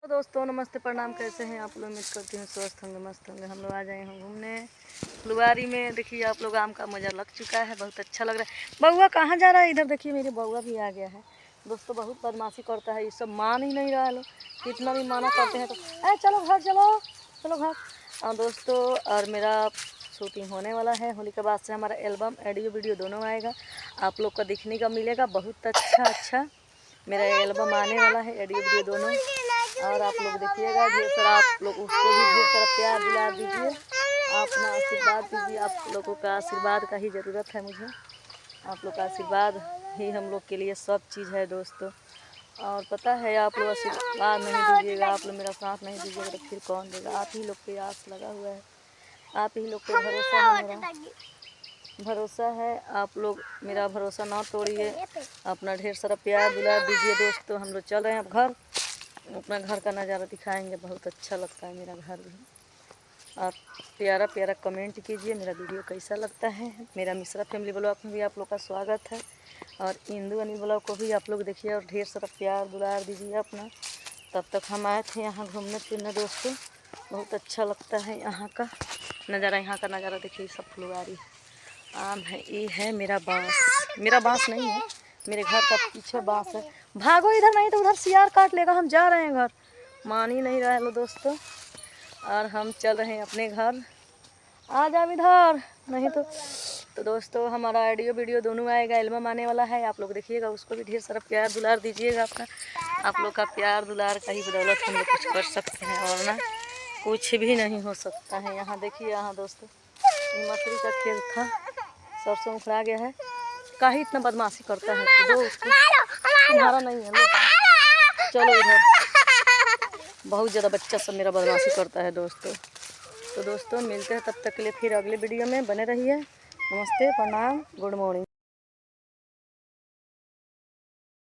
दोस्तों नमस्ते प्रणाम, कैसे हैं आप लोग? उम्मीद करती हूँ स्वस्थ होंगे, मस्त होंगे। हम लोग आ जाए हैं घूमने फुलवारी में। देखिए आप लोग, आम का मज़ा लग चुका है, बहुत अच्छा लग रहा है। बउआ कहाँ जा रहा है? इधर देखिए, मेरे बउआ भी आ गया है। दोस्तों बहुत बदमाशी करता है, ये सब मान ही नहीं रहा है। लोग कितना भी माना करते हैं तो चलो घर, चलो चलो घर। और दोस्तों, और मेरा शूटिंग होने वाला है। होली के बाद से हमारा एल्बम, ऑडियो वीडियो दोनों आएगा, आप लोग को देखने का मिलेगा। बहुत अच्छा मेरा एल्बम आने वाला है, ऑडियो वीडियो दोनों। और आप लोग देखिएगा, ढेर सारा आप लोग उसको भी ढेर सारा प्यार दिला दीजिए, अपना आशीर्वाद दीजिए। आप लोगों का आशीर्वाद का ही ज़रूरत है मुझे। आप लोग का आशीर्वाद ही हम लोग के लिए सब चीज़ है दोस्तों। और पता है, आप लोग आशीर्वाद नहीं दीजिएगा, आप लोग मेरा साथ नहीं दीजिएगा तो फिर कौन देगा? आप ही लोग पे आस लगा हुआ है, आप ही लोग पे भरोसा है, मेरा भरोसा है। आप लोग मेरा भरोसा ना तोड़िए, अपना ढेर सारा प्यार दुलार दीजिए दोस्तों। हम लोग चल रहे हैं अब घर, अपना घर का नज़ारा दिखाएंगे। बहुत अच्छा लगता है मेरा घर भी। आप प्यारा प्यारा कमेंट कीजिए, मेरा वीडियो कैसा लगता है। मेरा मिश्रा फैमिली ब्लॉग में भी आप लोग का स्वागत है, और इंदू अनिल ब्लॉग को भी आप लोग देखिए और ढेर सारा प्यार दुलार दीजिए अपना। तब तक हम आए थे यहाँ घूमने फिरने दोस्तों, बहुत अच्छा लगता है यहाँ का नज़ारा। यहाँ का नज़ारा देखिए, सब फुलवारी आम है, ये है मेरा बांस। मेरा बांस नहीं है, मेरे घर का पीछे बांस है। भागो इधर, नहीं तो उधर सियार काट लेगा। हम जा रहे हैं घर, मान ही नहीं रहा है लो दोस्तों। और हम चल रहे हैं अपने घर, आ जाओ इधर, नहीं तो दोस्तों हमारा ऑडियो वीडियो दोनों आएगा, एल्बम आने वाला है। आप लोग देखिएगा, उसको भी ढेर सारा प्यार दुलार दीजिएगा अपना। आप लोग का प्यार दुलार का ही बदौलत हम लोग कुछ कर सकते हैं, और ना कुछ भी नहीं हो सकता है। यहाँ देखिए, यहाँ दोस्तों ये मछली का खेल था, सरसों उखड़ा गया है। काहे इतना बदमाशी करता है? दो उसको, तुम्हारा नहीं है। चलो इधर, बहुत ज़्यादा बच्चा सब मेरा बदमाशी करता है दोस्तों। तो दोस्तों मिलते हैं तब तक के लिए फिर अगले वीडियो में, बने रहिए। नमस्ते प्रणाम, गुड मॉर्निंग।